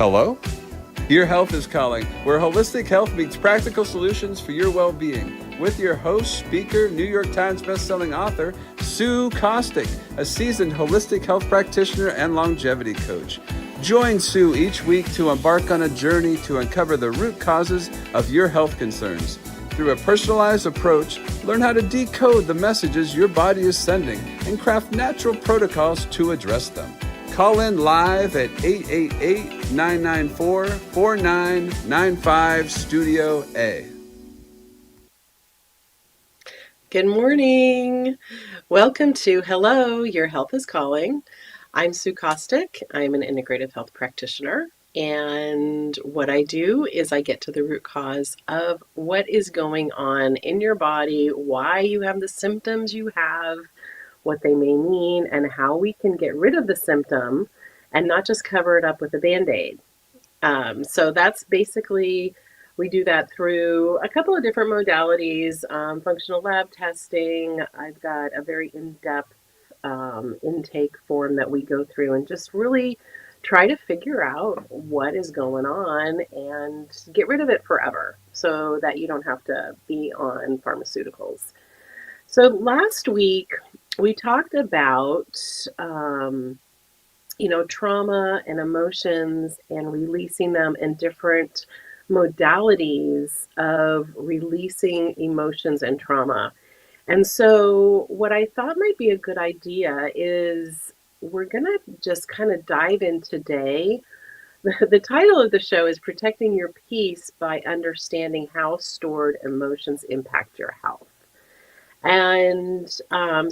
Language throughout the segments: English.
Hello? Your Health is Calling, where holistic health meets practical solutions for your well-being. With your host, speaker, New York Times bestselling author, Sue Kostyk, a seasoned holistic health practitioner and longevity coach. Join Sue each week to embark on a journey to uncover the root causes of your health concerns. Through a personalized approach, learn how to decode the messages your body is sending and craft natural protocols to address them. Call in live at 888-994-4995 Studio A. Good morning. Welcome to Hello, Your Health is Calling. I'm Sue Kostyk. I'm an integrative health practitioner. And what I do is I get to the root cause of what is going on in your body, why you have the symptoms you have, what they may mean, and how we can get rid of the symptom and not just cover it up with a Band-Aid. So that's basically, we do that through a couple of different modalities, functional lab testing. I've got a very in-depth intake form that we go through and just really try to figure out what is going on and get rid of it forever so that you don't have to be on pharmaceuticals. So last week we talked about trauma and emotions and releasing them in different modalities of releasing emotions and trauma. And so what I thought might be a good idea is we're going to just kind of dive in today. The title of the show is Protecting Your Peace by Understanding How Stored Emotions Impact Your Health. And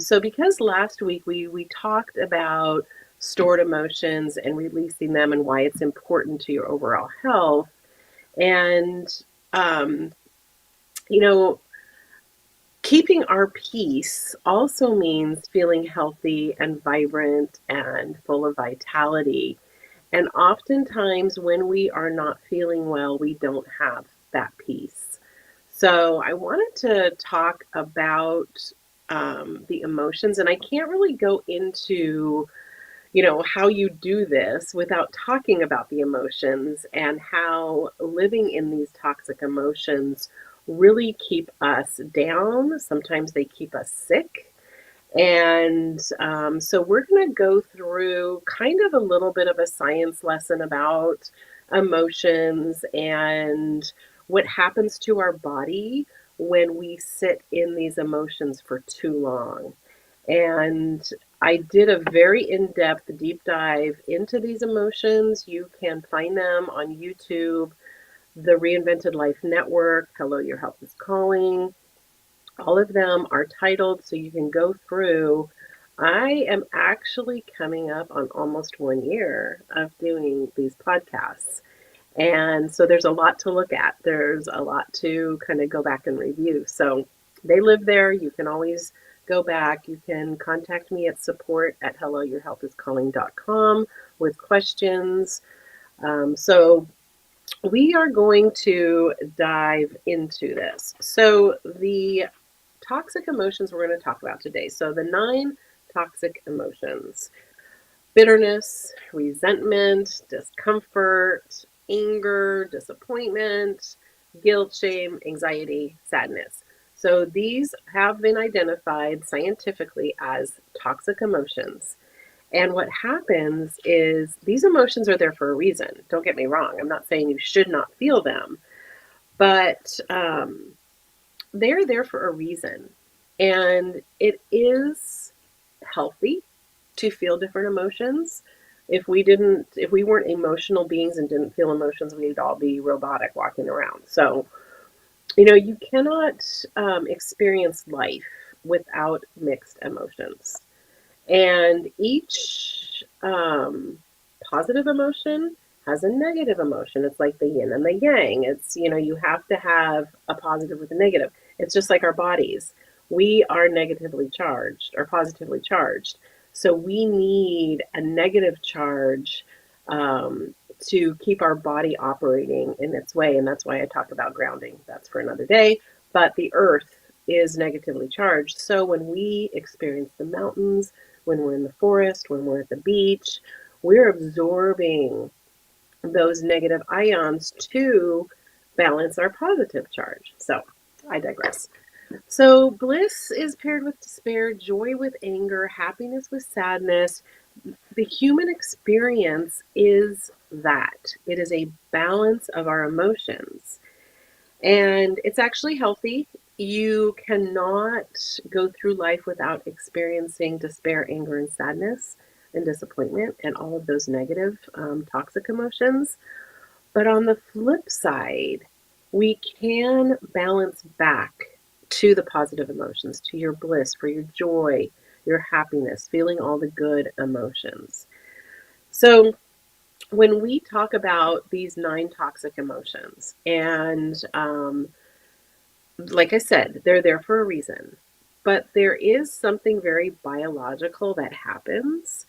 so because last week we talked about stored emotions and releasing them and why it's important to your overall health. And, um, you know, keeping our peace also means feeling healthy and vibrant and full of vitality. And oftentimes when we are not feeling well, we don't have that peace. So I wanted to talk about the emotions, and I can't really go into how you do this without talking about the emotions and how living in these toxic emotions really keep us down. Sometimes they keep us sick. And so we're going to go through kind of a little bit of a science lesson about emotions and what happens to our body when we sit in these emotions for too long. And I did a very in-depth deep dive into these emotions. You can find them on YouTube, the Reinvented Life Network, Hello, Your Health is Calling. All of them are titled so you can go through. I am actually coming up on almost 1 year of doing these podcasts. And so there's a lot to look at. There's a lot to kind of go back and review. So they live there. You can always go back. You can contact me at support@helloyourhealthiscalling.com with questions. So we are going to dive into this. So the toxic emotions we're going to talk about today. So the 9 toxic emotions: bitterness, resentment, discomfort, anger, disappointment, guilt, shame, anxiety, sadness. So these have been identified scientifically as toxic emotions. And what happens is these emotions are there for a reason. Don't get me wrong. I'm not saying you should not feel them, but they're there for a reason. And it is healthy to feel different emotions. If we weren't emotional beings and didn't feel emotions, we'd all be robotic walking around. So, you cannot experience life without mixed emotions. And each positive emotion has a negative emotion. It's like the yin and the yang. It's, you have to have a positive with a negative. It's just like our bodies. We are negatively charged or positively charged. So we need a negative charge to keep our body operating in its way. And that's why I talk about grounding. That's for another day. But the earth is negatively charged. So when we experience the mountains, when we're in the forest, when we're at the beach, we're absorbing those negative ions to balance our positive charge. So I digress. So bliss is paired with despair, joy with anger, happiness with sadness. The human experience is that it is a balance of our emotions. And it's actually healthy. You cannot go through life without experiencing despair, anger, and sadness, and disappointment, and all of those negative, toxic emotions. But on the flip side, we can balance back to the positive emotions, to your bliss, for your joy, your happiness, feeling all the good emotions. So, when we talk about these 9 toxic emotions, and like I said, they're there for a reason, but there is something very biological that happens.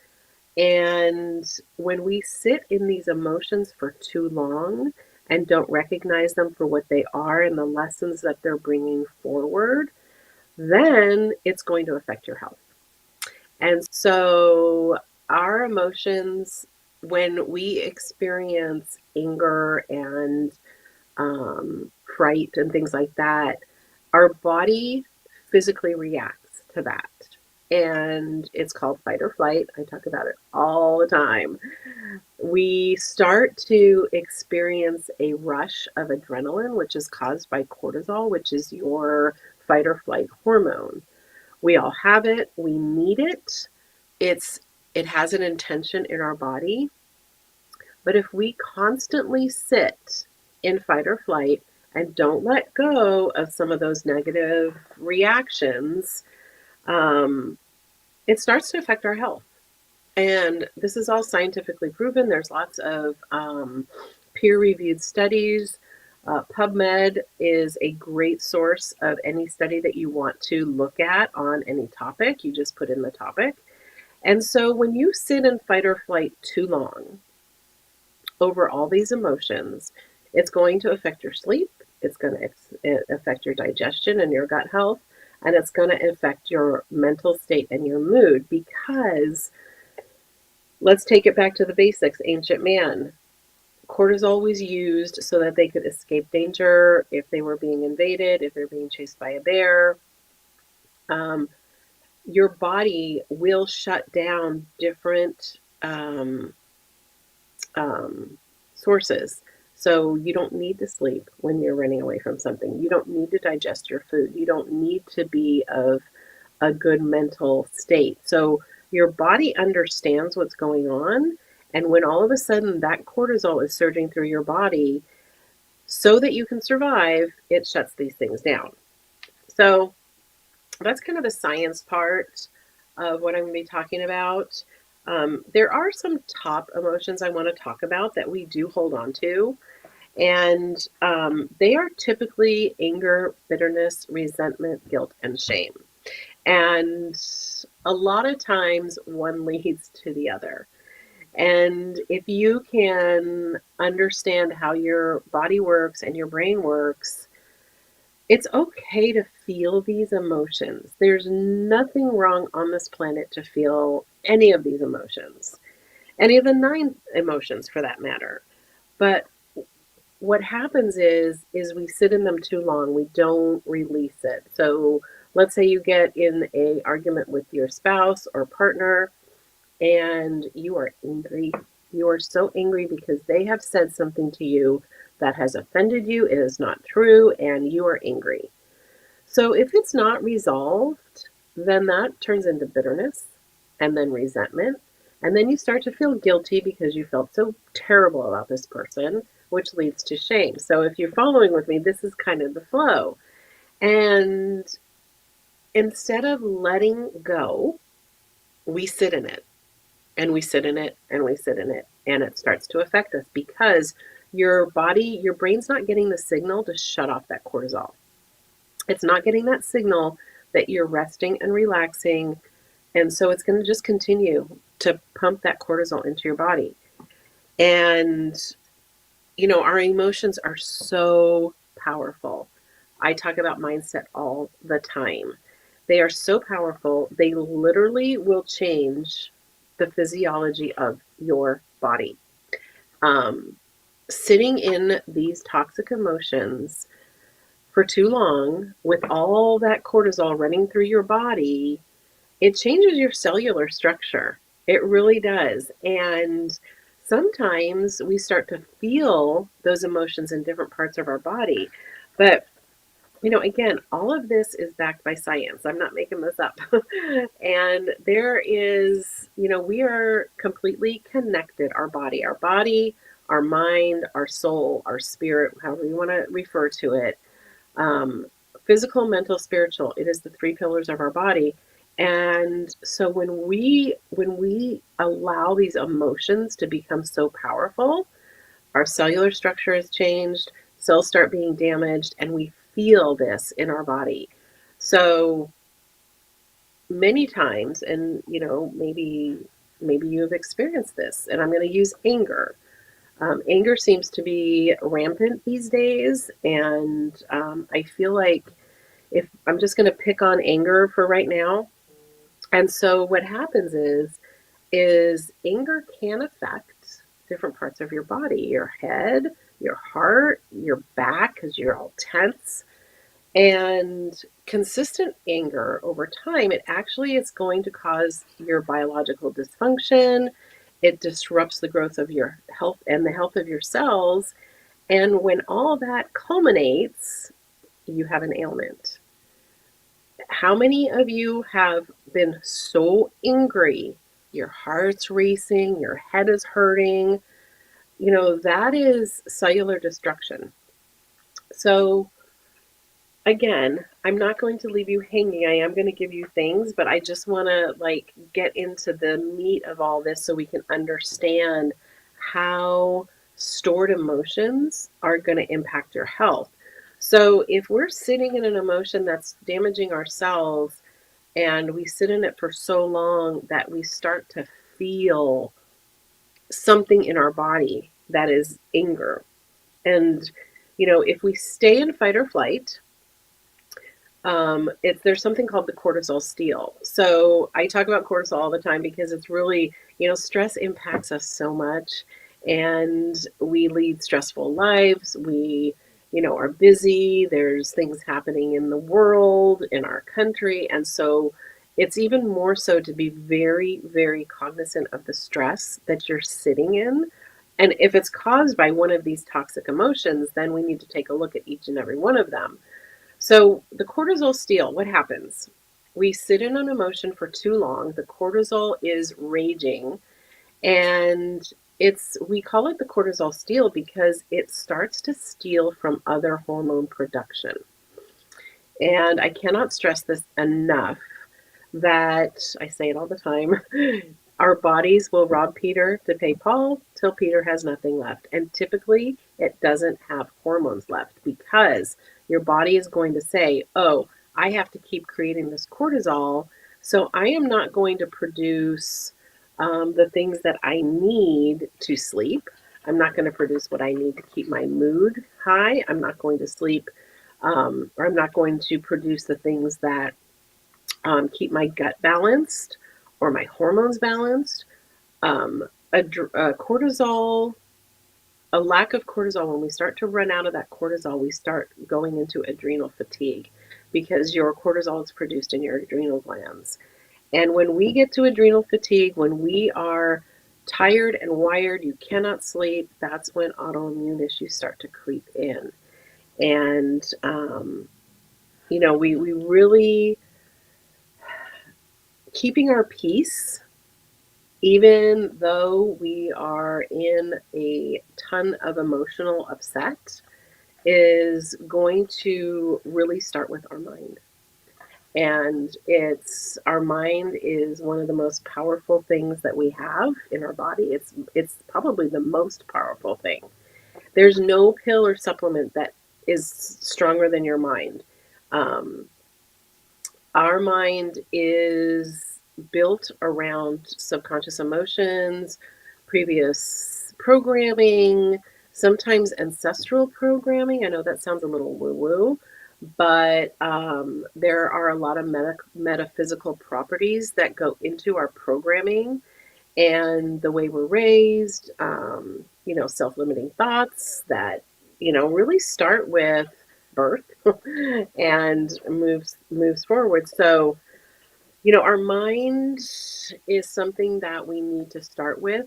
And when we sit in these emotions for too long and don't recognize them for what they are and the lessons that they're bringing forward, then it's going to affect your health. And so, our emotions, when we experience anger and fright and things like that, our body physically reacts to that. And it's called fight or flight. I talk about it all the time. We start to experience a rush of adrenaline, which is caused by cortisol, which is your fight or flight hormone. We all have it, we need it. It's it has an intention in our body. But if we constantly sit in fight or flight and don't let go of some of those negative reactions, um, it starts to affect our health. And this is all scientifically proven. There's lots of peer reviewed studies. PubMed is a great source of any study that you want to look at on any topic. You just put in the topic. And so when you sit in fight or flight too long over all these emotions, it's going to affect your sleep. It's going to affect your digestion and your gut health. And it's going to affect your mental state and your mood, because let's take it back to the basics. Ancient man. Cortisol was used so that they could escape danger if they were being invaded, if they're being chased by a bear. Um, your body will shut down different um, sources. So you don't need to sleep when you're running away from something. You don't need to digest your food. You don't need to be of a good mental state. So your body understands what's going on. And when all of a sudden that cortisol is surging through your body so that you can survive, it shuts these things down. So that's kind of the science part of what I'm going to be talking about. There are some top emotions I want to talk about that we do hold on to. And they are typically anger, bitterness, resentment, guilt, and shame. And a lot of times one leads to the other. And if you can understand how your body works and your brain works, it's okay to feel these emotions. There's nothing wrong on this planet to feel any of these emotions, any of the 9 emotions for that matter. But what happens is we sit in them too long. We don't release it. So let's say you get in a argument with your spouse or partner and you are angry. You are so angry because they have said something to you that has offended you. It is not true, and you are angry. So if it's not resolved, then that turns into bitterness and then resentment. And then you start to feel guilty because you felt so terrible about this person, which leads to shame. So if you're following with me, this is kind of the flow. And instead of letting go, we sit in it and we sit in it and we sit in it. And it starts to affect us because your body, your brain's not getting the signal to shut off that cortisol. It's not getting that signal that you're resting and relaxing. And so it's going to just continue to pump that cortisol into your body. And, our emotions are so powerful. I talk about mindset all the time. They are so powerful, they literally will change the physiology of your body. sitting in these toxic emotions for too long with all that cortisol running through your body, it changes your cellular structure. It really does. And sometimes we start to feel those emotions in different parts of our body. But, again, all of this is backed by science. I'm not making this up. And there is, we are completely connected, our body, our mind, our soul, our spirit, however you want to refer to it, um, physical, mental, spiritual. It is the three pillars of our body. And so when we allow these emotions to become so powerful, our cellular structure is changed, cells start being damaged, and we feel this in our body. So many times, and maybe you have experienced this, and I'm going to use anger. Anger seems to be rampant these days, and I feel like if I'm just going to pick on anger for right now. And so what happens is anger can affect different parts of your body, your head, your heart, your back, because you're all tense. And consistent anger over time, it actually is going to cause your biological dysfunction. It disrupts the growth of your health and the health of your cells. And when all that culminates, you have an ailment. How many of you have been so angry? Your heart's racing, your head is hurting. That is cellular destruction. So, again, I'm not going to leave you hanging. I am going to give you things, but I just want to get into the meat of all this so we can understand how stored emotions are going to impact your health. So, if we're sitting in an emotion that's damaging our cells, and we sit in it for so long that we start to feel something in our body that is anger. And, if we stay in fight or flight, there's something called the cortisol steal. So I talk about cortisol all the time because it's really, stress impacts us so much, and we lead stressful lives. We, are busy. There's things happening in the world, in our country. And so it's even more so to be very, very cognizant of the stress that you're sitting in. And if it's caused by one of these toxic emotions, then we need to take a look at each and every one of them. So the cortisol steal, what happens? We sit in an emotion for too long. The cortisol is raging, and we call it the cortisol steal because it starts to steal from other hormone production. And I cannot stress this enough that I say it all the time. Our bodies will rob Peter to pay Paul till Peter has nothing left. And typically it doesn't have hormones left because your body is going to say, oh, I have to keep creating this cortisol, so I am not going to produce the things that I need to sleep. I'm not going to produce what I need to keep my mood high. I'm not going to sleep, or I'm not going to produce the things that keep my gut balanced or my hormones balanced. Cortisol, a lack of cortisol, when we start to run out of that cortisol, we start going into adrenal fatigue because your cortisol is produced in your adrenal glands. And when we get to adrenal fatigue, when we are tired and wired, you cannot sleep, that's when autoimmune issues start to creep in. And, we really, keeping our peace, even though we are in a ton of emotional upset, is going to really start with our mind. And our mind is one of the most powerful things that we have in our body. It's probably the most powerful thing. There's no pill or supplement that is stronger than your mind. Um, our mind is built around subconscious emotions, previous programming, sometimes ancestral programming. I know that sounds a little woo-woo, but there are a lot of metaphysical properties that go into our programming and the way we're raised. self-limiting thoughts that, really start with birth and moves forward. So, our mind is something that we need to start with.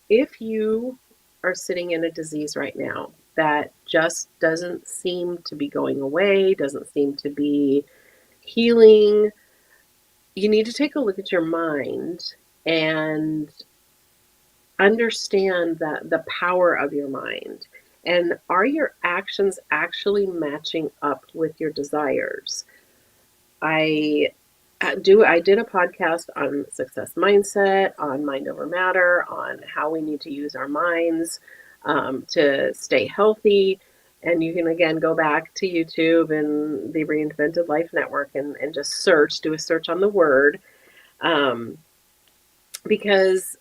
If you are sitting in a disease right now that just doesn't seem to be going away, doesn't seem to be healing, you need to take a look at your mind and understand that the power of your mind. And are your actions actually matching up with your desires? I I did a podcast on success mindset, on mind over matter, on how we need to use our minds to stay healthy. And you can again go back to YouTube and the Reinvented Life Network and just do a search on the word. Um, because,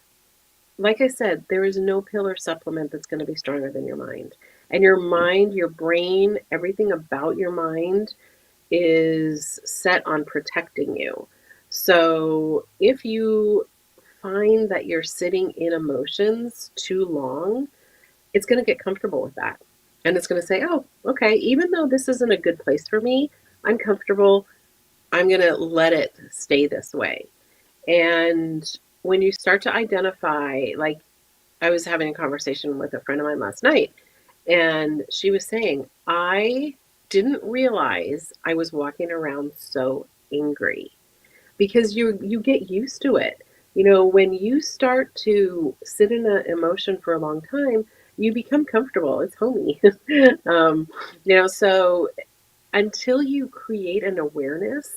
like I said, there is no pill or supplement that's going to be stronger than your mind. And your mind, your brain, everything about your mind is set on protecting you. So if you find that you're sitting in emotions too long, it's going to get comfortable with that. And it's going to say, oh, okay, even though this isn't a good place for me, I'm comfortable. I'm going to let it stay this way. And when you start to identify, like I was having a conversation with a friend of mine last night, and she was saying, I didn't realize I was walking around so angry because you get used to it. When you start to sit in an emotion for a long time, you become comfortable. It's homey. um, so until you create an awareness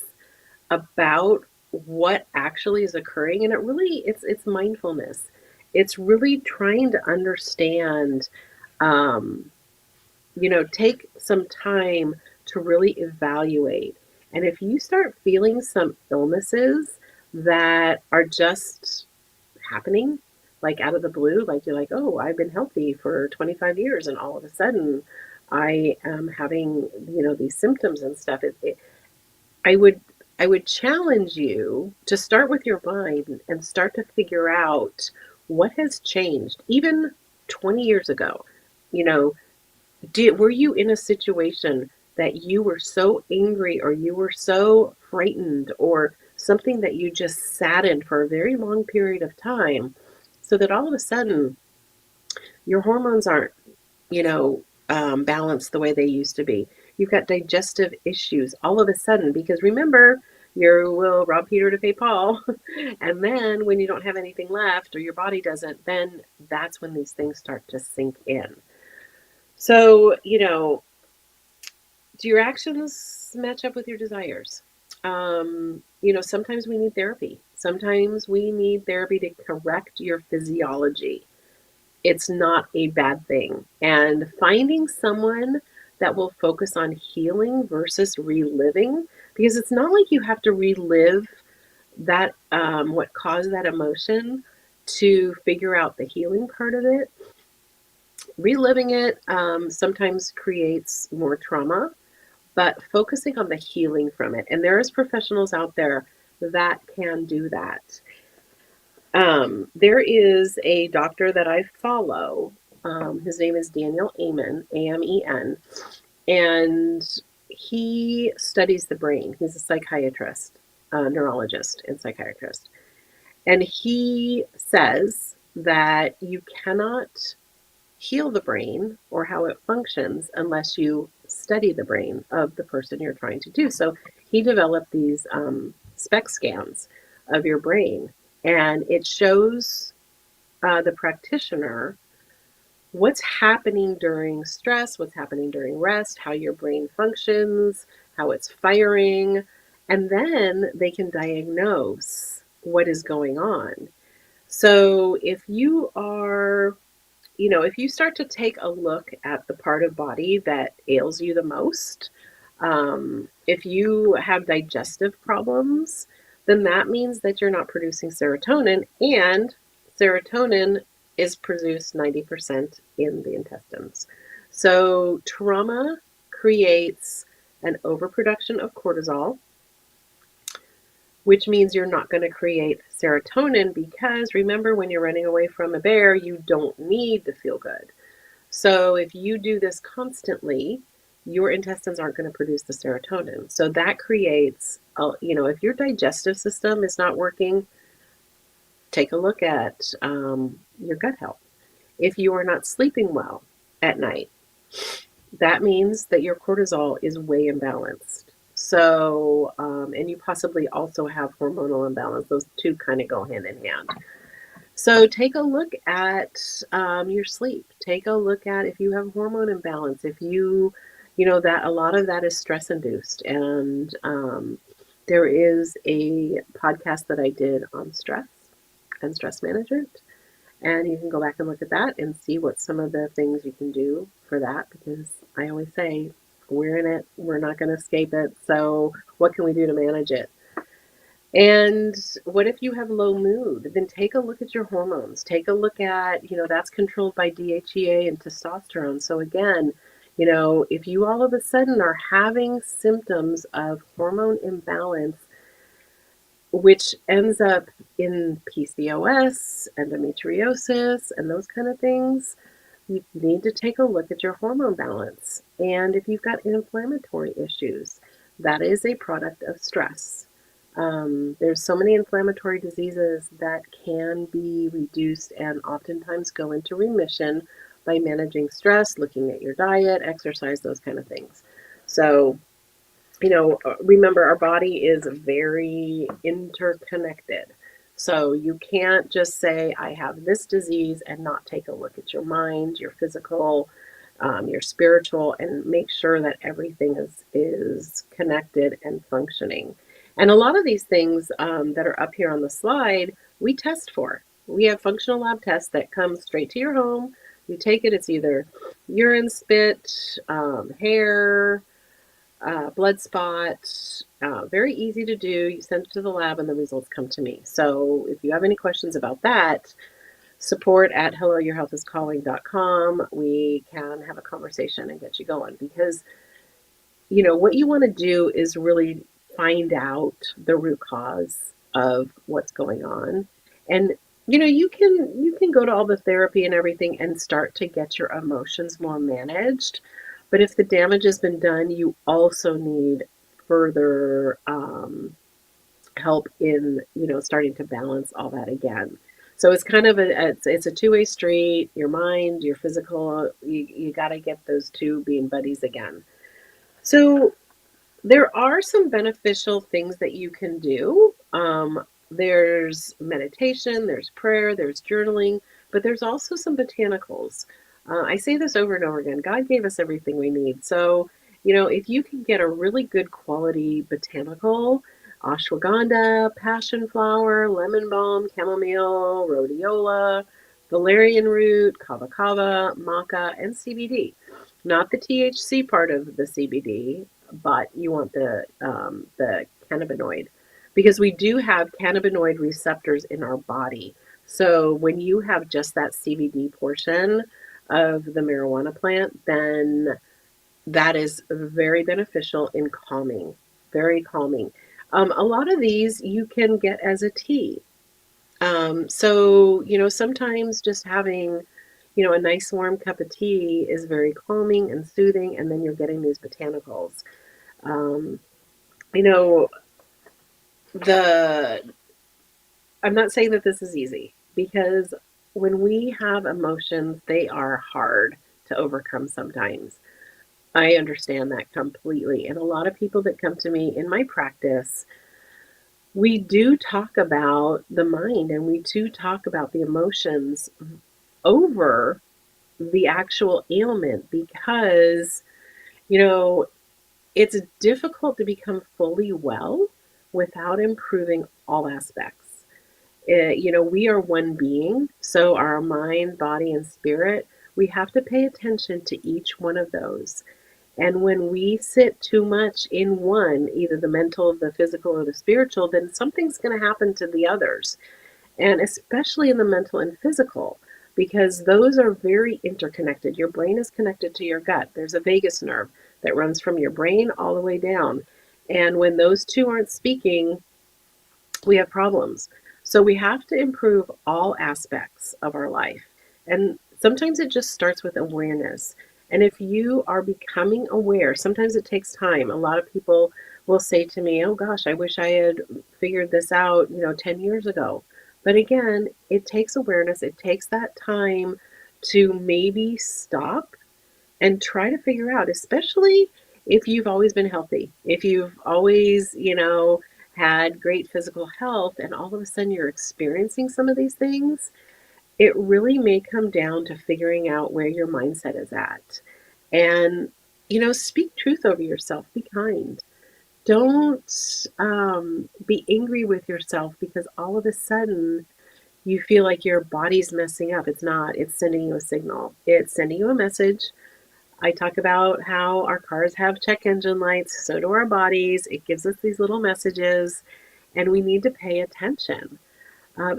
about what actually is occurring, and it's mindfulness. It's really trying to understand, um, take some time to really evaluate. And if you start feeling some illnesses that are just happening, like out of the blue, like you're like, oh, I've been healthy for 25 years, and all of a sudden I am having, these symptoms and stuff. I would I would challenge you to start with your mind and start to figure out what has changed. Even 20 years ago, you know, were you in a situation that you were so angry or you were so frightened or something that you just sat in for a very long period of time so that all of a sudden your hormones aren't, balanced the way they used to be? You've got digestive issues all of a sudden because remember, you will rob Peter to pay Paul. And then when you don't have anything left or your body doesn't, then that's when these things start to sink in. So, do your actions match up with your desires? Sometimes we need therapy. Sometimes we need therapy to correct your physiology. It's not a bad thing. And finding someone that will focus on healing versus reliving, because it's not like you have to relive that, what caused that emotion to figure out the healing part of it. Reliving it sometimes creates more trauma, but focusing on the healing from it. And there's professionals out there that can do that. There is a doctor that I follow. His name is Daniel Amen, Amen, and he studies the brain. He's a psychiatrist, neurologist, and psychiatrist. And he says that you cannot heal the brain or how it functions unless you study the brain of the person you're trying to do. So he developed these SPECT scans of your brain, and it shows the practitioner what's happening during stress, what's happening during rest, how your brain functions, how it's firing, and then they can diagnose what is going on. So if you start to take a look at the part of body that ails you the most, if you have digestive problems, then that means that you're not producing serotonin, and serotonin is produced 90% in the intestines. So trauma creates an overproduction of cortisol. which means you're not going to create serotonin because remember, when you're running away from a bear, you don't need to feel good. So if you do this constantly, your intestines aren't going to produce the serotonin. So that creates, if your digestive system is not working, take a look at your gut health. If you are not sleeping well at night, that means that your cortisol is way imbalanced. So, and you possibly also have hormonal imbalance. Those two kind of go hand in hand. So take a look at your sleep. Take a look at if you have hormone imbalance. If that a lot of that is stress induced. And there is a podcast that I did on stress and stress management. And you can go back and look at that and see what some of the things you can do for that. Because I always say, we're in it, we're not going to escape it. So what can we do to manage it? And what if you have low mood? Then take a look at your hormones. Take a look at, that's controlled by DHEA and testosterone. So again, if you all of a sudden are having symptoms of hormone imbalance, which ends up in PCOS, endometriosis, and those kind of things, you need to take a look at your hormone balance. And if you've got inflammatory issues, that is a product of stress. There's so many inflammatory diseases that can be reduced and oftentimes go into remission by managing stress, looking at your diet, exercise, those kind of things. So, remember, our body is very interconnected. So you can't just say, I have this disease and not take a look at your mind, your physical, your spiritual, and make sure that everything is connected and functioning. And a lot of these things that are up here on the slide, we test for. We have functional lab tests that come straight to your home. You take it, it's either urine, spit, hair, blood spot, very easy to do. You send it to the lab and the results come to me. So if you have any questions about that, support at helloyourhealthiscalling.com. We can have a conversation and get you going because, what you want to do is really find out the root cause of what's going on. And, you can go to all the therapy and everything and start to get your emotions more managed. But if the damage has been done, you also need further help in, starting to balance all that again. So it's kind of it's a two-way street. Your mind, your physical, you got to get those two being buddies again. So there are some beneficial things that you can do. There's meditation, there's prayer, there's journaling, but there's also some botanicals. I say this over and over again. God gave us everything we need. So, if you can get a really good quality botanical, ashwagandha, passion flower, lemon balm, chamomile, rhodiola, valerian root, kava kava, maca, and CBD. Not the THC part of the CBD, but you want the cannabinoid, because we do have cannabinoid receptors in our body. So when you have just that CBD portion of the marijuana plant, then that is very beneficial in calming, very calming. A lot of these you can get as a tea. So, sometimes just having, a nice warm cup of tea is very calming and soothing, and then you're getting these botanicals. Um, you know, the I'm not saying that this is easy because when we have emotions, they are hard to overcome sometimes. I understand that completely. And a lot of people that come to me in my practice, we do talk about the mind and we do talk about the emotions over the actual ailment because, you know, it's difficult to become fully well without improving all aspects. We are one being, so our mind, body, and spirit, we have to pay attention to each one of those. And when we sit too much in one, either the mental, the physical, or the spiritual, then something's going to happen to the others. And especially in the mental and physical, because those are very interconnected. Your brain is connected to your gut. There's a vagus nerve that runs from your brain all the way down. And when those two aren't speaking, we have problems. So we have to improve all aspects of our life. And sometimes it just starts with awareness. And if you are becoming aware, sometimes it takes time. A lot of people will say to me, "Oh gosh, I wish I had figured this out, 10 years ago." But again, it takes awareness. It takes that time to maybe stop and try to figure out, especially if you've always been healthy, if you've always, had great physical health, and all of a sudden you're experiencing some of these things, it really may come down to figuring out where your mindset is at. And, speak truth over yourself, be kind. Don't be angry with yourself because all of a sudden you feel like your body's messing up. It's not, it's sending you a signal, it's sending you a message. I talk about how our cars have check engine lights, so do our bodies. It gives us these little messages, and we need to pay attention.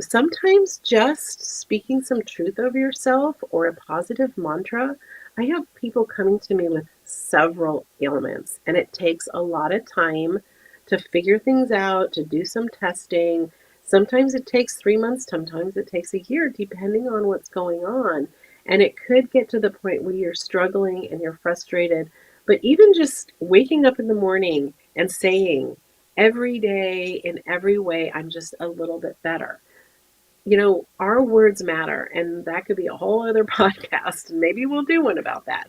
Sometimes just speaking some truth over yourself or a positive mantra. I have people coming to me with several ailments, and it takes a lot of time to figure things out, to do some testing. Sometimes it takes 3 months, sometimes it takes a year, depending on what's going on. And it could get to the point where you're struggling and you're frustrated. But even just waking up in the morning and saying, every day in every way, I'm just a little bit better. Our words matter, and that could be a whole other podcast. Maybe we'll do one about that.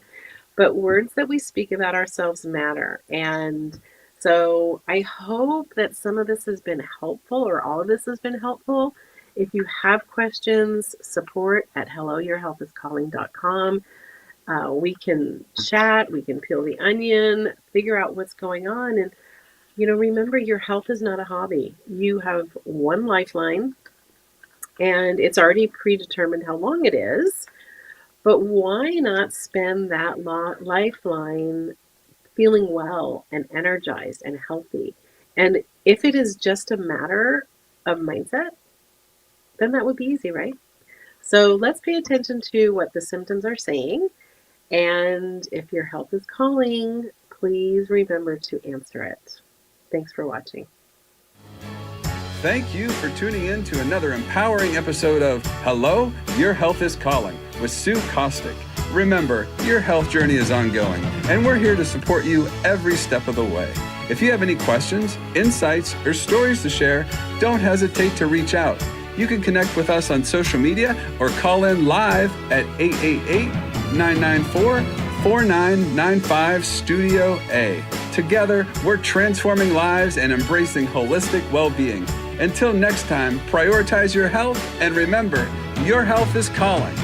But words that we speak about ourselves matter. And so I hope that some of this has been helpful, or all of this has been helpful. If you have questions, support at helloyourhealthiscalling.com. We can chat, we can peel the onion, figure out what's going on. And, remember, your health is not a hobby. You have one lifeline, and it's already predetermined how long it is. But why not spend that lifeline feeling well and energized and healthy? And if it is just a matter of mindset, then that would be easy, right? So let's pay attention to what the symptoms are saying. And if your health is calling, please remember to answer it. Thanks for watching. Thank you for tuning in to another empowering episode of Hello, Your Health is Calling with Sue Kostyk. Remember, your health journey is ongoing, and we're here to support you every step of the way. If you have any questions, insights, or stories to share, don't hesitate to reach out. You can connect with us on social media or call in live at 888-994-4995 Studio A. Together, we're transforming lives and embracing holistic well-being. Until next time, prioritize your health, and remember, your health is calling.